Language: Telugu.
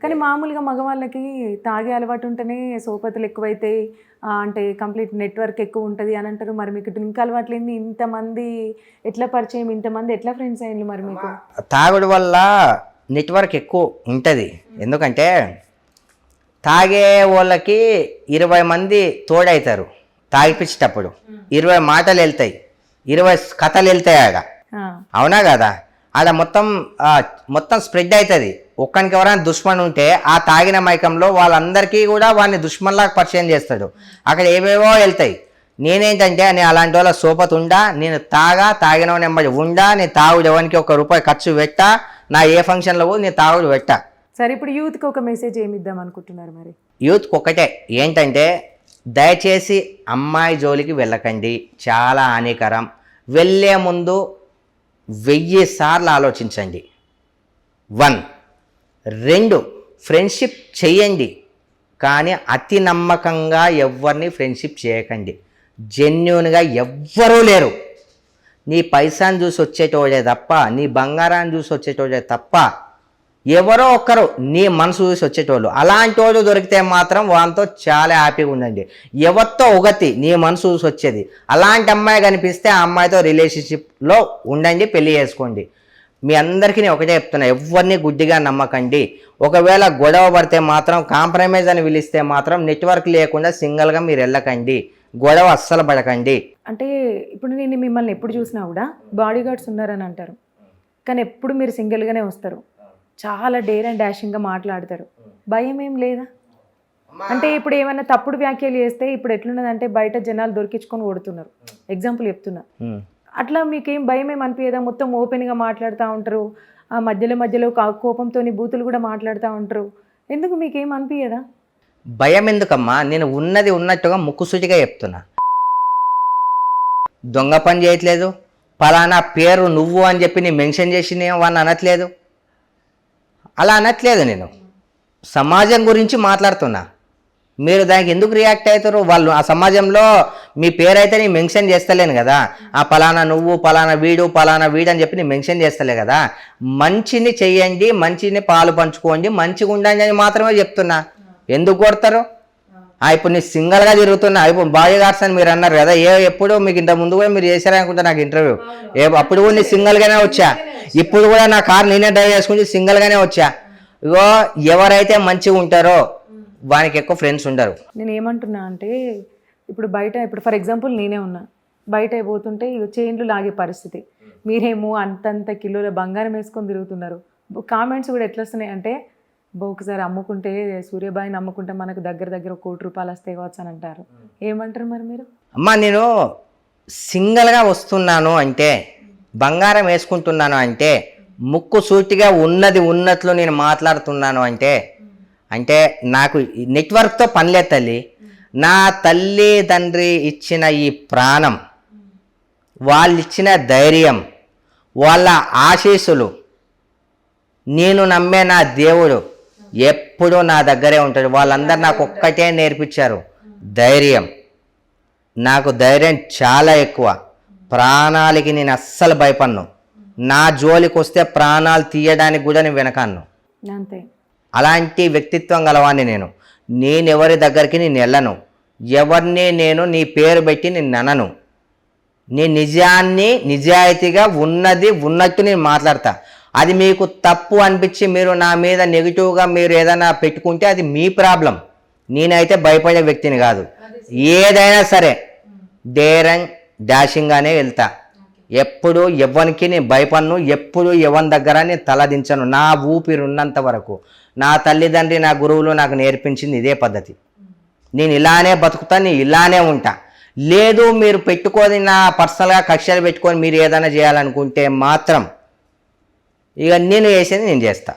కానీ మామూలుగా మగవాళ్ళకి తాగే అలవాటు ఉంటేనే సోపతులు ఎక్కువైతాయి, అంటే కంప్లీట్ నెట్వర్క్ ఎక్కువ ఉంటుంది అని అంటారు. మరి మీకు డ్రింక్ అలవాటు లేని ఇంతమంది ఎట్లా పరిచయం, ఇంతమంది ఎట్లా ఫ్రెండ్స్ అయ్యింది మరి మీకు? తాగుడు వల్ల నెట్వర్క్ ఎక్కువ ఉంటుంది. ఎందుకంటే తాగే వాళ్ళకి 20 మంది తోడవుతారు. తాగిపించేటప్పుడు 20 మాటలు వెళ్తాయి, 20 కథలు వెళ్తాయి ఆడ. అవునా కదా? ఆడ మొత్తం స్ప్రెడ్ అవుతుంది. ఒక్కనికి ఎవరైనా దుష్మన్ ఉంటే ఆ తాగిన మైకంలో వాళ్ళందరికీ కూడా వాడిని దుష్మన్లాగా పరిచయం చేస్తాడు. అక్కడ ఏవేవో వెళ్తాయి. నేనేంటంటే నేను అలాంటి వాళ్ళ సోపతి ఉండా, నేను తాగిన నెంబడి ఉండా, నేను తాగుడు ఎవరికి ₹1 ఖర్చు పెట్టా, నా ఏ ఫంక్షన్లో నేను తాగుడు పెట్టా. సరే, ఇప్పుడు యూత్కి ఒక మెసేజ్ ఏమి ఇద్దాం అనుకుంటున్నారు మరి? యూత్కి ఒకటే ఏంటంటే, దయచేసి అమ్మాయి జోలికి వెళ్ళకండి, చాలా హానికరం. వెళ్ళే ముందు 1000 సార్లు ఆలోచించండి. 1. 2, ఫ్రెండ్షిప్ చేయండి, కానీ అతి నమ్మకంగా ఎవరిని ఫ్రెండ్షిప్ చేయకండి. జెన్యూన్గా ఎవ్వరూ లేరు. నీ పైసాను చూసి వచ్చేటోడే తప్ప, నీ బంగారాన్ని చూసి వచ్చేటోడే తప్ప ఎవరో ఒక్కరు నీ మనసు చూసి వచ్చేటోళ్ళు. అలాంటి వాళ్ళు దొరికితే మాత్రం వాళ్ళతో చాలా హ్యాపీగా ఉండండి. ఎవరితో ఒకటి నీ మనసు చూసి వచ్చేది అలాంటి అమ్మాయి కనిపిస్తే ఆ అమ్మాయితో రిలేషన్షిప్లో ఉండండి, పెళ్లి చేసుకోండి. మీ అందరికీ నేను ఒకటే చెప్తున్నా, ఎవరిని గుడ్డిగా నమ్మకండి. ఒకవేళ గొడవ పడితే మాత్రం కాంప్రమైజ్ అని పిలిస్తే మాత్రం నెట్వర్క్ లేకుండా సింగిల్గా మీరు వెళ్ళకండి, గొడవ అస్సలు పడకండి. అంటే ఇప్పుడు నేను మిమ్మల్ని ఎప్పుడు చూసినా కూడా బాడీ గార్డ్స్ ఉన్నారని అంటారు, కానీ ఎప్పుడు మీరు సింగిల్గానే వస్తారు, చాలా డేర్ అండ్ డాషింగ్గా మాట్లాడతారు. భయం ఏం లేదా? అంటే ఇప్పుడు ఏమైనా తప్పుడు వ్యాఖ్యలు చేస్తే ఇప్పుడు ఎట్లున్నదంటే బయట జనాలు దొరికించుకొని కొడుతున్నారు, ఎగ్జాంపుల్ చెప్తున్నా. అట్లా మీకేం భయం ఏం అనిపించదా? మొత్తం ఓపెన్గా మాట్లాడుతూ ఉంటారు, ఆ మధ్యలో కోపంతో బూతులు కూడా మాట్లాడుతూ ఉంటారు. ఎందుకు మీకేం అనిపించదా? భయం ఎందుకమ్మా? నేను ఉన్నది ఉన్నట్టుగా ముక్కుసూటిగా చెప్తున్నా. దొంగ పని చేయట్లేదు, పలానా పేరు నువ్వు అని చెప్పి నేను మెన్షన్ చేసి నేను వాడిని అనట్లేదు, అలా అనట్లేదు. నేను సమాజం గురించి మాట్లాడుతున్నా. మీరు దానికి ఎందుకు రియాక్ట్ అవుతారు? వాళ్ళు ఆ సమాజంలో మీ పేరైతే నేను మెన్షన్ చేస్తలేను కదా, ఆ పలానా నువ్వు, పలానా వీడు అని చెప్పి నేను మెన్షన్ చేస్తలే కదా. మంచిని చెయ్యండి, మంచిని పాలు పంచుకోండి, మంచిగా ఉండండి అని మాత్రమే చెప్తున్నా. ఎందుకు కొడతారు? ఇప్పుడు నేను సింగిల్గా తిరుగుతున్నా. ఇప్పుడు బాడీ గార్డ్స్ అని మీరు అన్నారు కదా, ఎప్పుడు మీకు ఇంత ముందు కూడా మీరు చేశారనుకుంటా నాకు ఇంటర్వ్యూ. అప్పుడు కూడా నేను సింగిల్గానే వచ్చా, ఇప్పుడు కూడా నా కార్ నేనే డ్రైవ్ చేసుకుంటే సింగిల్గానే వచ్చా. ఇగో ఎవరైతే మంచిగా ఉంటారో వానికి ఎక్కువ ఫ్రెండ్స్ ఉండరు. నేను ఏమంటున్నా అంటే, ఇప్పుడు బయట ఇప్పుడు ఫర్ ఎగ్జాంపుల్ నేనే ఉన్నా, బయట పోతుంటే చైన్లు లాగే పరిస్థితి, మీరేమో అంతంత కిలోల బంగారం వేసుకొని తిరుగుతున్నారు. కామెంట్స్ కూడా ఎట్లా వస్తున్నాయి అంటే, ఒకసారి అమ్ముకుంటే సూర్యబాయిని అమ్ముకుంటే మనకు దగ్గర ₹1,00,00,000 వస్తాయి కావచ్చు అని అంటారు. ఏమంటారు మరి మీరు? అమ్మా, నేను సింగిల్గా వస్తున్నాను అంటే, బంగారం వేసుకుంటున్నాను అంటే, ముక్కు సూటిగా ఉన్నది ఉన్నట్లు నేను మాట్లాడుతున్నాను అంటే నాకు నెట్వర్క్తో పనిలే తల్లి. నా తల్లి తండ్రి ఇచ్చిన ఈ ప్రాణం, వాళ్ళు ఇచ్చిన ధైర్యం, వాళ్ళ ఆశీస్సులు, నేను నమ్మే నా దేవుడు ఎప్పుడూ నా దగ్గరే ఉంటాడు. వాళ్ళందరూ నాకు ఒక్కటే నేర్పించారు, ధైర్యం. నాకు ధైర్యం చాలా ఎక్కువ. ప్రాణాలకి నేను అస్సలు భయపడను. నా జోలికి వస్తే ప్రాణాలు తీయడానికి కూడా నేను వెనకాను. అంతే, అలాంటి వ్యక్తిత్వం గలవాడిని నేను ఎవరి దగ్గరికి నేను వెళ్ళను, ఎవరిని నేను నీ పేరు పెట్టి నేను అనను. నేను నిజాయితీగా ఉన్నది ఉన్నట్టు నేను మాట్లాడతా. అది మీకు తప్పు అనిపించి మీరు నా మీద నెగిటివ్గా మీరు ఏదైనా పెట్టుకుంటే అది మీ ప్రాబ్లం. నేనైతే భయపడే వ్యక్తిని కాదు. ఏదైనా సరే డేర్ అండ్ డాషింగ్గానే వెళ్తా. ఎప్పుడు ఎవరికి నేను భయపడను, ఎప్పుడు ఎవరి దగ్గర నేను తలదించను. నా ఊపిరి ఉన్నంత వరకు నా తల్లిదండ్రి, నా గురువులు నాకు నేర్పించింది ఇదే పద్ధతి. నేను ఇలానే బతుకుతాను, నేను ఇలానే ఉంటా. లేదు మీరు పెట్టుకొని నా పర్సనల్గా కక్షలు పెట్టుకొని మీరు ఏదైనా చేయాలనుకుంటే మాత్రం ఇక నేను చేసేది నేను చేస్తా.